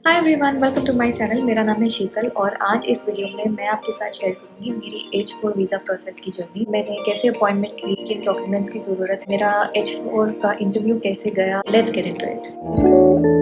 Hi everyone, welcome to my channel. मेरा नाम है शीतल और आज इस वीडियो में मैं आपके साथ शेयर करूंगी मेरी H4 वीज़ा प्रोसेस की जर्नी। मैंने कैसे अपॉइंटमेंट ली, किन डॉक्यूमेंट्स की ज़रूरत, मेरा H4 का इंटरव्यू कैसे गया। Let's get into it.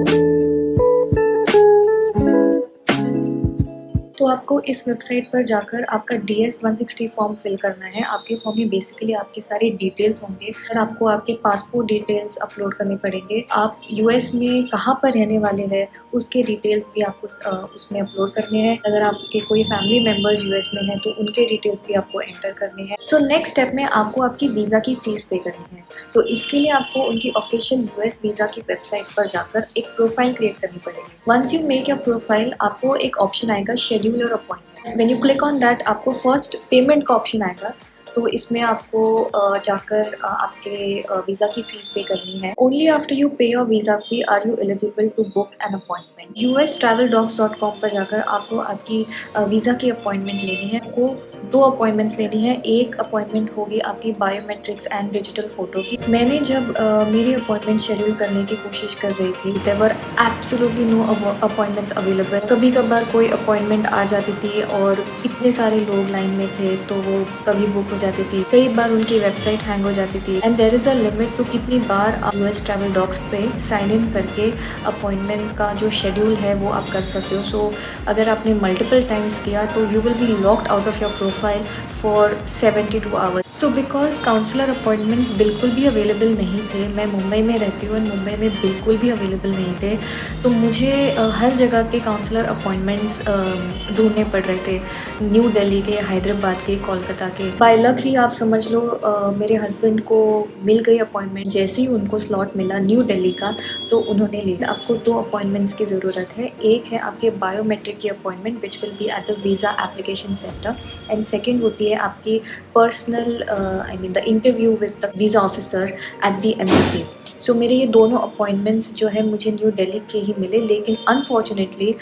तो आपको इस वेबसाइट पर जाकर आपका DS 160 फॉर्म फिल करना है। आपके फॉर्म में बेसिकली आपकी सारी डिटेल्स होंगे और आपको आपके पासपोर्ट डिटेल्स अपलोड करने पड़ेंगे। आप US में कहाँ पर रहने वाले हैं उसके डिटेल्स भी आपको उसमें अपलोड करने हैं। अगर आपके कोई फैमिली मेम्बर्स US में हैं तो उनके डिटेल्स भी आपको एंटर करने हैं। सो नेक्स्ट स्टेप में आपको आपकी वीज़ा की फ़ीस पे करनी है। तो इसके लिए आपको उनकी ऑफिशियल US वीज़ा की वेबसाइट पर जाकर एक प्रोफाइल क्रिएट करनी पड़ेगी। Once you make your profile, आपको एक ऑप्शन आएगा schedule your appointment. When you click on that, आपको फर्स्ट पेमेंट का ऑप्शन आएगा। तो इसमें आपको जाकर आपके वीज़ा की फ़ीस पे करनी है। Only after you pay your visa fee are you eligible to book an appointment. ustraveldocs.com पर जाकर आपको आपकी वीज़ा की अपॉइंटमेंट लेनी है। आपको 2 अपॉइंटमेंट्स लेनी है। एक अपॉइंटमेंट होगी आपकी बायोमेट्रिक्स एंड डिजिटल फ़ोटो की। मैंने जब मेरी अपॉइंटमेंट शेड्यूल करने की कोशिश कर रही थी, there were absolutely no appointments available. कभी कभार कोई अपॉइंटमेंट आ जाती थी और इतने सारे लोग लाइन में थे तो वो कभी बुक हो जाती थी। कई बार उनकी वेबसाइट हैंग हो जाती थी। And there is a limit to कितनी बार आप US ट्रैवल डॉक्स पे साइन इन करके अपॉइंटमेंट का जो शेड्यूल है वो आप कर सकते हो। सो अगर आपने मल्टीपल टाइम्स किया तो you will be locked out of your profile for 72 hours. So because counsellor appointments बिल्कुल भी अवेलेबल नहीं थे, मैं मुंबई में रहती हूँ और मुंबई में बिल्कुल भी अवेलेबल नहीं थे, तो मुझे हर जगह के काउंसलर अपॉइंटमेंट्स ढूंढने पड़ रहे थे। न्यू दिल्ली के, हैदराबाद के, कोलकाता के। बाय लक ही आप समझ लो, मेरे हस्बैंड को मिल गई अपॉइंटमेंट। जैसे ही उनको स्लॉट मिला न्यू दिल्ली का तो उन्होंने लिया। आपको 2 अपॉइंटमेंट्स की ज़रूरत है। एक है आपके बायोमेट्रिक की appointment which will be at the visa application centre, and second होती है आपकी personal I mean the interview with the visa officer at the embassy. So मेरे ये दोनों अपॉइंटमेंट्स जो है मुझे न्यू दिल्ली के ही मिले, लेकिन अनफॉर्चुनेटली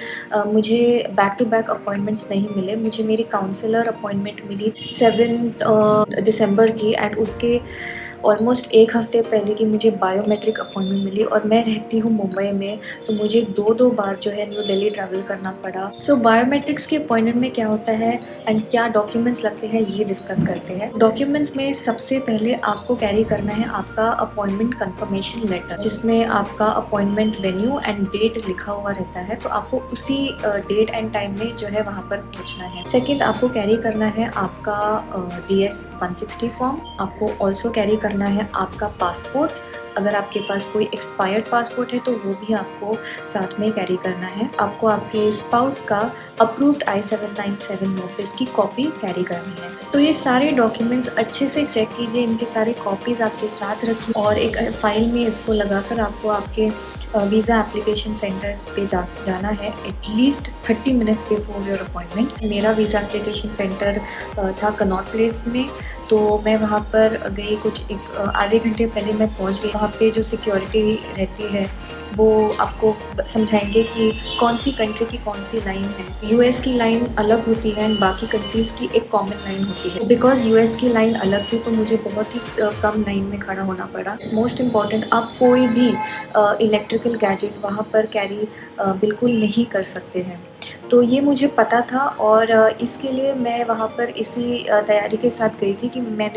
मुझे बैक टू बैक अपॉइंटमेंट्स नहीं मिले। मुझे मेरी काउंसलर अपॉइंटमेंट मिली 7 दिसंबर की, एंड उसके ऑलमोस्ट 1 हफ्ते पहले की मुझे बायोमेट्रिक अपॉइंटमेंट मिली। और मैं रहती हूँ मुंबई में, तो मुझे 2-2 बार जो है न्यू दिल्ली ट्रैवल करना पड़ा। सो बायोमेट्रिक्स के अपॉइंटमेंट में क्या होता है एंड क्या डॉक्यूमेंट्स लगते हैं ये डिस्कस करते हैं। डॉक्यूमेंट्स में सबसे पहले आपको कैरी करना है आपका अपॉइंटमेंट कंफर्मेशन लेटर, जिसमें आपका अपॉइंटमेंट वेन्यू एंड डेट लिखा हुआ रहता है। तो आपको उसी डेट एंड टाइम में जो है वहाँ पर पहुँचना है। सेकेंड, आपको कैरी करना है आपका DS 160 फॉर्म। आपको ऑल्सो कैरी करना है आपका पासपोर्ट। अगर आपके पास कोई एक्सपायर्ड पासपोर्ट है तो वो भी आपको साथ में कैरी करना है। आपको आपके स्पाउस का अप्रूव्ड I-797 नोटिस की कॉपी कैरी करनी है। तो ये सारे डॉक्यूमेंट्स अच्छे से चेक कीजिए, इनके सारे कॉपीज़ आपके साथ रखिए और एक फाइल में इसको लगाकर आपको आपके वीज़ा एप्लीकेशन सेंटर पे जाना है at least 30 minutes before your appointment. मेरा वीज़ा एप्लीकेशन सेंटर था कनॉट प्लेस में, तो मैं वहाँ पर गई। कुछ एक आधे घंटे पहले मैं पहुँच गई। वहाँ पे जो सिक्योरिटी रहती है वो आपको समझाएंगे कि कौन सी कंट्री की कौन सी लाइन है। US की लाइन अलग होती है एंड बाकी कंट्रीज़ की एक कॉमन लाइन होती है। बिकॉज US की लाइन अलग थी तो मुझे बहुत ही कम लाइन में खड़ा होना पड़ा। मोस्ट इम्पॉर्टेंट, आप कोई भी इलेक्ट्रिकल गैजेट वहाँ पर कैरी बिल्कुल नहीं कर सकते हैं। तो ये मुझे पता था और इसके लिए मैं वहाँ पर इसी तैयारी के साथ गई थी कि मैं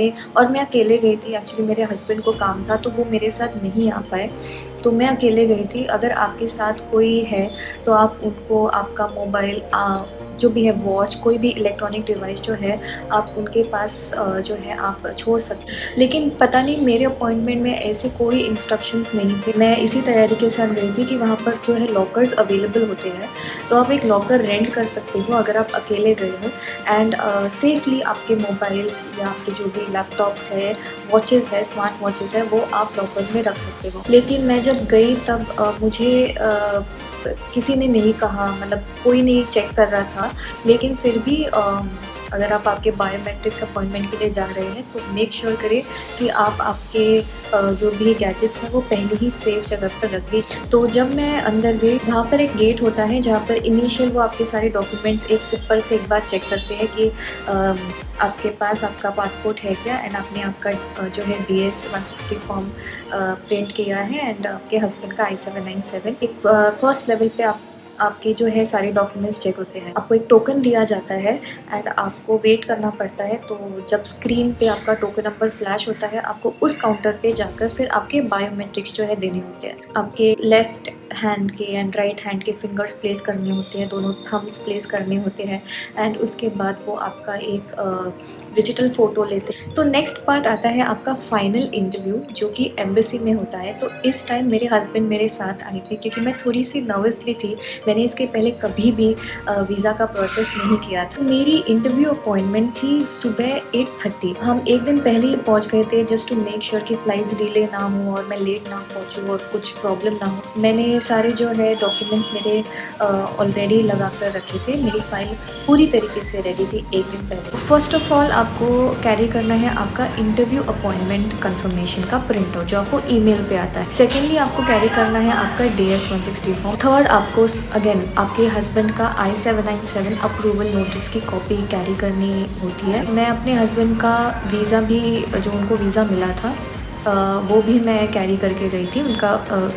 अकेले गई थी। एक्चुअली मेरे हस्बैंड को काम था तो वो मेरे साथ नहीं आ पाए, तो मैं अकेले गई थी। अगर आपके साथ कोई है तो आप उनको आपका मोबाइल जो भी है, वॉच, कोई भी इलेक्ट्रॉनिक डिवाइस जो है आप उनके पास जो है आप छोड़ सकते। लेकिन पता नहीं मेरे अपॉइंटमेंट में ऐसे कोई इंस्ट्रक्शंस नहीं थे। मैं इसी तैयारी के साथ गई थी कि वहाँ पर जो है लॉकर्स अवेलेबल होते हैं, तो आप एक लॉकर रेंट कर सकते हो अगर आप अकेले गए हो। एंड सेफली आपके मोबाइल्स या आपके जो भी लैपटॉप्स है, वॉचेस है, स्मार्ट वॉचेस है, वो आप लॉकर में रख सकते हो। लेकिन मैं जब गई तब मुझे किसी ने नहीं कहा, मतलब कोई नहीं चेक कर रहा था। लेकिन फिर भी अगर आप आपके बायोमेट्रिक्स अपॉइंटमेंट के लिए जा रहे हैं तो मेक श्योर करें कि आप आपके जो भी गैजेट्स हैं वो पहले ही सेफ जगह पर रख दीजिए। तो जब मैं अंदर गई, वहाँ पर एक गेट होता है जहाँ पर इनिशियल वो आपके सारे डॉक्यूमेंट्स एक ऊपर से एक बार चेक करते हैं कि आपके पास आपका पासपोर्ट है क्या, एंड आपने आपका जो है DS 160 फॉर्म प्रिंट किया है, एंड आपके हस्बैंड का I-797। एक फर्स्ट लेवल पे आप आपके जो है सारे डॉक्यूमेंट्स चेक होते हैं, आपको एक टोकन दिया जाता है एंड आपको वेट करना पड़ता है। तो जब स्क्रीन पे आपका टोकन नंबर फ्लैश होता है, आपको उस काउंटर पे जाकर फिर आपके बायोमेट्रिक्स जो है देने होते हैं। आपके लेफ्ट हैंड के एंड राइट हैंड के फिंगर्स प्लेस करने होते हैं, दोनों थम्स प्लेस करने होते हैं एंड उसके बाद वो आपका एक डिजिटल फ़ोटो लेते हैं। तो नेक्स्ट पार्ट आता है आपका फाइनल इंटरव्यू, जो कि एम्बेसी में होता है। तो इस टाइम मेरे हस्बैंड मेरे साथ आए थे क्योंकि मैं थोड़ी सी नर्वस भी थी, मैंने इसके पहले कभी भी वीज़ा का प्रोसेस नहीं किया था। मेरी इंटरव्यू अपॉइंटमेंट थी सुबह 8:30। हम एक दिन पहले ही पहुंच गए थे जस्ट टू मेक श्योर कि फ़्लाइट्स डिले ना हो और मैं लेट ना पहुंचूँ और कुछ प्रॉब्लम ना हो। मैंने सारे जो है डॉक्यूमेंट्स मेरे ऑलरेडी लगा कर रखे थे, मेरी फ़ाइल पूरी तरीके से रेडी थी एक दिन पहले। फर्स्ट ऑफ ऑल आपको कैरी करना है आपका इंटरव्यू अपॉइंटमेंट कंफर्मेशन का प्रिंट आउट जो आपको ईमेल पे आता है। सेकेंडली आपको कैरी करना है आपका DS 160 फॉर्म। थर्ड आपको अगेन आपके हस्बैंड का I-797 अप्रूवल नोटिस की कॉपी कैरी करनी होती है। मैं अपने हस्बैंड का वीज़ा भी, जो उनको वीज़ा मिला था वो भी मैं कैरी करके गई थी, उनका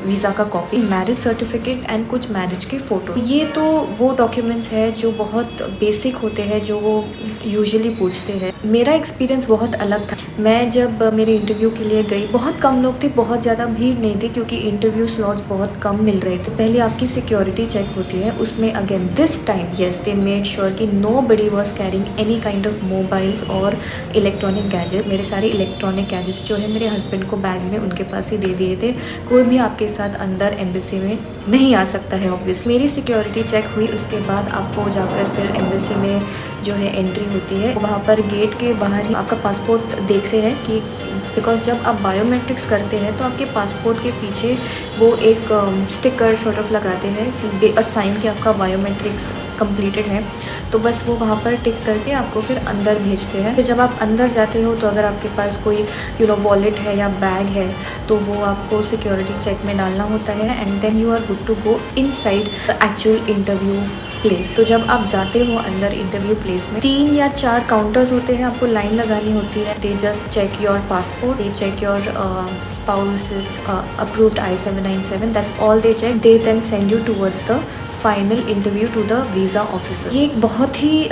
वीज़ा का कॉपी, मैरिज सर्टिफिकेट एंड कुछ मैरिज के फ़ोटो। ये तो वो डॉक्यूमेंट्स है जो बहुत बेसिक होते हैं, जो वो यूजुअली पूछते हैं। मेरा एक्सपीरियंस बहुत अलग था। मैं जब मेरे इंटरव्यू के लिए गई, बहुत कम लोग थे, बहुत ज़्यादा भीड़ नहीं थी क्योंकि इंटरव्यू स्लॉट्स बहुत कम मिल रहे थे। पहले आपकी सिक्योरिटी चेक होती है, उसमें again this time yes they made sure कि nobody was carrying any kind of mobiles और इलेक्ट्रॉनिक गैजेट। मेरे सारे इलेक्ट्रॉनिक गैजेट्स जो है मेरे हस्बैंड को बैग में उनके पास ही दे दिए थे। कोई भी आपके साथ अंदर एम्बेसी में नहीं आ सकता है ऑब्वियसली। मेरी सिक्योरिटी चेक हुई, उसके बाद आपको जाकर फिर एम्बेसी में जो है एंट्री होती है। वहाँ पर गेट के बाहर ही आपका पासपोर्ट देखते हैं कि बिकॉज जब आप बायोमेट्रिक्स करते हैं तो आपके पासपोर्ट के पीछे वो एक स्टिकर सॉर्ट ऑफ लगाते हैं, साइन कि आपका बायोमेट्रिक्स कंप्लीटेड है। तो बस वो वहाँ पर टिक करके आपको फिर अंदर भेजते हैं। फिर जब आप अंदर जाते हो तो अगर आपके पास कोई वॉलेट है या बैग है तो वो आपको सिक्योरिटी चेक में डालना होता है and then you are good to go inside the actual interview place. तो जब आप जाते हो अंदर इंटरव्यू प्लेस में 3 या 4 काउंटर्स होते हैं, आपको लाइन लगानी होती है। They just check your passport, they check your spouse's approved I-797, that's all they check. They then send you towards the final interview to the visa officer. ये एक बहुत ही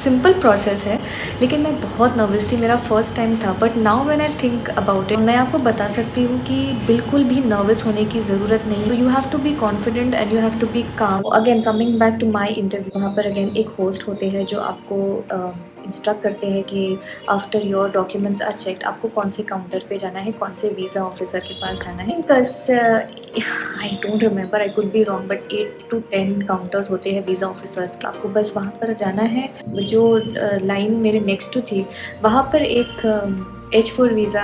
सिंपल प्रोसेस है, लेकिन मैं बहुत नर्वस थी, मेरा फर्स्ट टाइम था। But now when I think about it, मैं आपको बता सकती हूँ कि बिल्कुल भी नर्वस होने की ज़रूरत नहीं है। You have to be confident and you have to be calm. Again coming back to my interview, वहाँ पर अगेन एक होस्ट होते हैं जो आपको इंस्ट्रक्ट करते हैं कि after your documents are checked आपको कौन से काउंटर पे जाना है, कौन से वीज़ा ऑफिसर के पास जाना है। Because I don't remember, I could be wrong, but 8 to 10 counters होते हैं वीज़ा ऑफिसर्स के। आपको बस वहाँ पर जाना है। जो लाइन मेरे नेक्स्ट टू थी, वहाँ पर एक H4 वीज़ा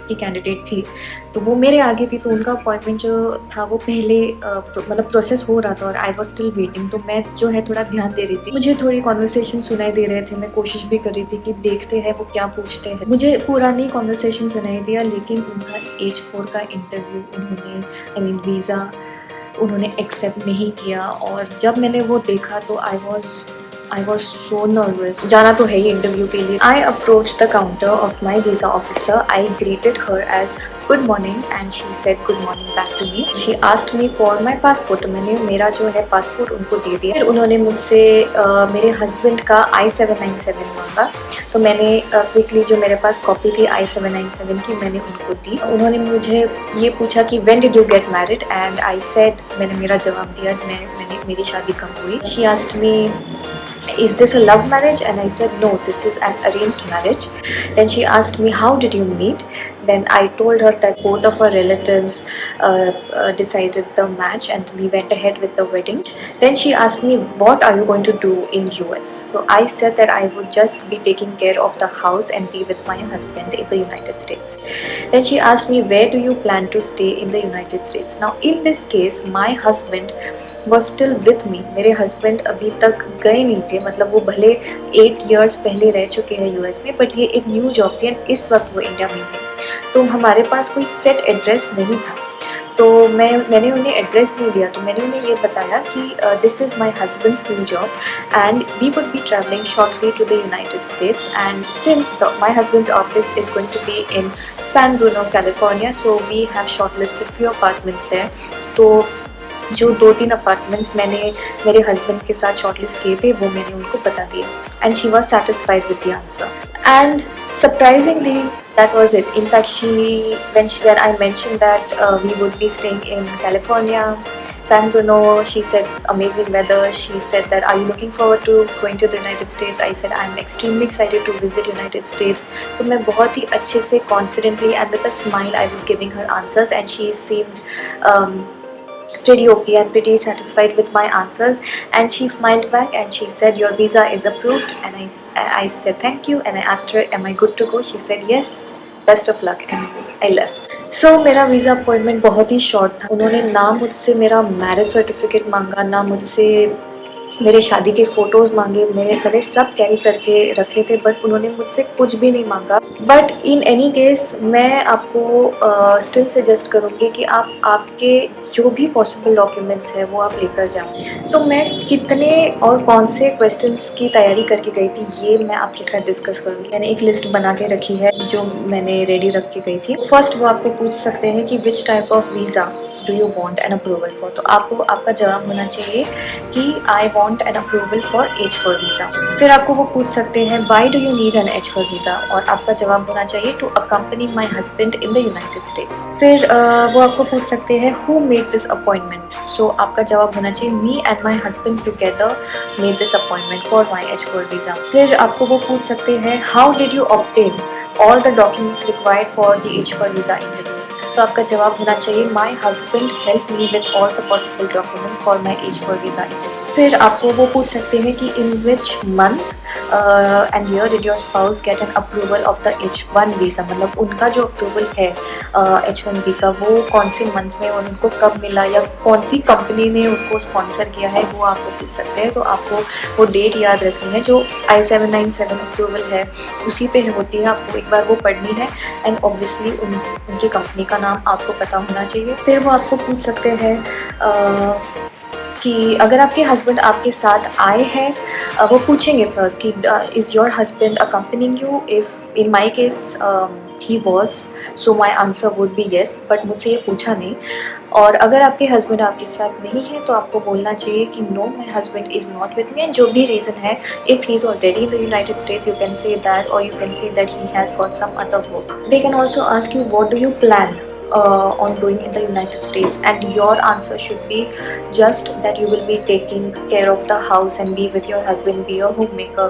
की कैंडिडेट थी, तो वो मेरे आगे थी। तो उनका अपॉइंटमेंट जो था वो पहले मतलब प्रोसेस हो रहा था और आई वॉज स्टिल वेटिंग। तो मैं जो है थोड़ा ध्यान दे रही थी, मुझे थोड़ी कॉन्वर्सेशन सुनाई दे रहे थे, मैं कोशिश भी कर रही थी कि देखते हैं वो क्या पूछते हैं। मुझे पूरा नहीं कॉन्वर्सेशन सुनाई दिया, लेकिन उनका H4 का इंटरव्यू उन्होंने वीज़ा उन्होंने एक्सेप्ट नहीं किया। और जब मैंने वो देखा तो I was so nervous. जाना तो है ही इंटरव्यू के लिए। I approached the counter of my visa officer. I greeted her as good morning and she said good morning back to me. She asked me for my passport. मैंने मेरा जो है passport उनको दे दिया। फिर उन्होंने मुझसे मेरे हस्बैंड का I-797 मांगा। तो मैंने क्विकली जो मेरे पास कॉपी थी I-797 की मैंने उनको दी। उन्होंने मुझे ये पूछा कि when did you get married and I said, मैंने मेरा जवाब दिया मैंने मेरी शादी कब हुई। She asked me, is this a love marriage? And I said no, this is an arranged marriage. Then she asked me, how did you meet? Then I told her that both of our relatives decided the match and we went ahead with the wedding. Then she asked me, what are you going to do in US? So I said that I would just be taking care of the house and be with my husband in the United States. Then she asked me, where do you plan to stay in the United States? Now in this case my husband was still with me. मेरे husband अभी तक गए नहीं थे, मतलब वो भले 8 years पहले रह चुके हैं US में, बट ये एक न्यू जॉब थी एंड इस वक्त वो इंडिया में थे। तो हमारे पास कोई सेट एड्रेस नहीं था, तो मैंने उन्हें एड्रेस नहीं दिया। तो मैंने उन्हें ये बताया कि this is my husband's new job and we would be travelling shortly to the United States and since my husband's office is going to be in San Bruno California, so we have shortlisted few apartments there. तो जो 2-3 apartments मैंने मेरे husband के साथ shortlist किए थे वो मैंने उनको बता दिए and she was satisfied with the answer and surprisingly that was it. In fact, when I mentioned that we would be staying in California, San Bruno, she said amazing weather. She said that are you looking forward to going to the United States? I said I'm extremely excited to visit United States. तो मैं बहुत ही अच्छे से confidently and with a smile I was giving her answers and she seemed pretty okay and pretty satisfied with my answers, and she smiled back and she said your visa is approved, and I said thank you and I asked her am I good to go. She said yes, best of luck, and I left. So मेरा visa appointment बहुत ही short था. उन्होंने ना मुझसे मेरा marriage certificate मांगा, ना मुझसे मेरे शादी के फ़ोटोज़ मांगे. मैंने सब कैरी करके रखे थे बट उन्होंने मुझसे कुछ भी नहीं मांगा. बट इन एनी केस मैं आपको स्टिल सजेस्ट करूँगी कि आप आपके जो भी पॉसिबल डॉक्यूमेंट्स हैं वो आप लेकर जाएं. तो मैं कितने और कौन से क्वेश्चंस की तैयारी करके गई थी ये मैं आपके साथ डिस्कस करूँगी. मैंने एक लिस्ट बना के रखी है जो मैंने रेडी रख के गई थी. फर्स्ट वो आपको पूछ सकते हैं कि which type of visa do you want an approval for. तो आपको आपका जवाब होना चाहिए कि I want an approval for H4 visa. फिर आपको वो पूछ सकते हैं why do you need an H4 visa, और आपका जवाब होना चाहिए to accompany my husband in the United States. फिर वो आपको पूछ सकते हैं who made this appointment. So आपका जवाब होना चाहिए me and my husband together made this appointment for my H4 visa. फिर आपको वो पूछ सकते हैं how did you obtain all the documents required for the H4 visa interview. तो आपका जवाब होना चाहिए my husband help me with all the possible documents for my H4 visa. फिर आपको वो पूछ सकते हैं कि in which month and year did your spouse get an approval of the H1 visa. मतलब उनका जो अप्रूवल है H1B का वो कौन से मंथ में और उनको कब मिला या कौन सी कंपनी ने उनको स्पॉन्सर किया है वो आपको पूछ सकते हैं. तो आपको वो डेट याद रखनी है जो I-797 अप्रूवल है उसी पे होती है. आपको एक बार वो पढ़नी है एंड ऑब्वियसली उनकी कंपनी का नाम आपको पता होना चाहिए. फिर वो आपको पूछ सकते हैं कि अगर आपके हस्बैंड आपके साथ आए हैं, वो पूछेंगे फर्स्ट कि is your husband accompanying you. If in my case he was so my answer would be yes, but मुझसे ये पूछा नहीं. और अगर आपके हस्बैंड आपके साथ नहीं है तो आपको बोलना चाहिए कि no my husband is not with me, and जो भी रीज़न है if he is already in the United States you can say that, और you can say that he has got some other work. They can also ask you what do you plan on doing in the United States, and your answer should be just that you will be taking care of the house and be with your husband, be your homemaker.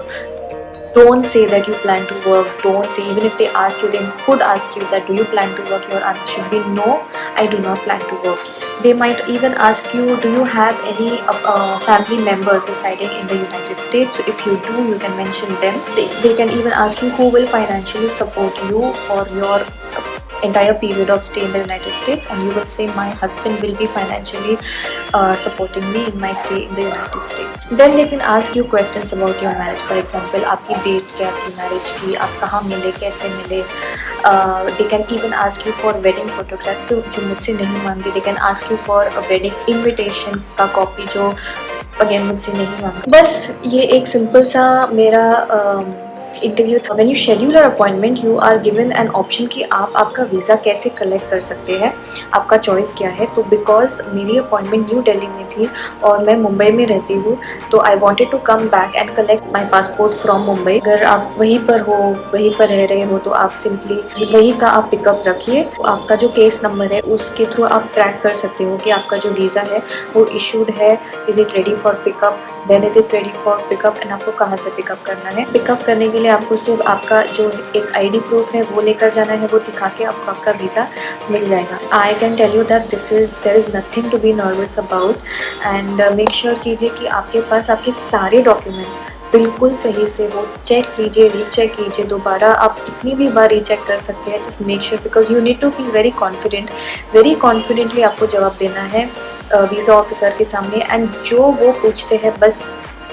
Don't say that you plan to work. Don't say, even if they ask you, they could ask you that do you plan to work, your answer should be no, I do not plan to work. They might even ask you do you have any family members residing in the United States. So if you do, you can mention them. They can even ask you who will financially support you for your entire period of stay in the United States, and you will say my husband will be financially supporting me in my stay in the United States. Then they can ask you questions about your marriage. For example, आपकी date क्या थी marriage की, आप कहाँ मिले, कैसे मिले. They can even ask you for wedding photographs, तो जो मुझसे नहीं मांगे. They can ask you for a wedding invitation का कॉपी जो अगेन मुझसे नहीं मांगे. बस ये एक सिंपल सा मेरा इंटरव्यू था. When you schedule your appointment you are given an option कि आप आपका वीज़ा कैसे कलेक्ट कर सकते हैं, आपका चॉइस क्या है. तो बिकॉज मेरी अपॉइंटमेंट न्यू दिल्ली में थी और मैं मुंबई में रहती हूँ, तो I wanted to come back and collect my passport from Mumbai. अगर आप वहीं पर हो, वहीं पर रह रहे हो, तो आप सिंपली वहीं का आप पिकअप रखिए. तो आपका जो केस नंबर है उसके थ्रू आप ट्रैक कर सकते हो कि आपका जो वीज़ा है वो इशूड है, is it ready for pickup, when is it ready for pickup, and आपको कहाँ से पिकअप करना है. पिकअप करने के लिए आपको सिर्फ आपका जो एक आईडी प्रूफ है वो लेकर जाना है. वो दिखा के आपको आपका वीज़ा मिल जाएगा. I can tell you that there is nothing to be nervous about. And make sure कीजिए कि आपके पास आपके सारे डॉक्यूमेंट्स बिल्कुल सही से हो. चेक कीजिए, रीचेक कीजिए दोबारा. आप कितनी भी बार रीचेक कर सकते हैं. Just make sure, because you need to feel very confidently आपको जवाब देना है वीज़ा ऑफिसर के सामने. एंड जो वो पूछते हैं बस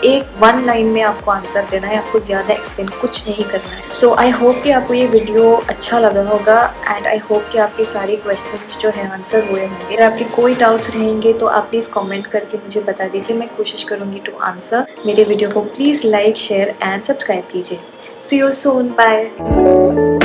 एक 1 लाइन में आपको आंसर देना है. आपको ज़्यादा एक्सप्लेन कुछ नहीं करना है. सो आई होप कि आपको ये वीडियो अच्छा लगा होगा, एंड आई होप कि आपके सारे क्वेश्चंस जो है आंसर हुए होंगे. अगर आपके कोई डाउट्स रहेंगे तो आप प्लीज़ कमेंट करके मुझे बता दीजिए. मैं कोशिश करूँगी टू आंसर. मेरे वीडियो को please like, share and subscribe कीजिए. सी यू सून, बाय.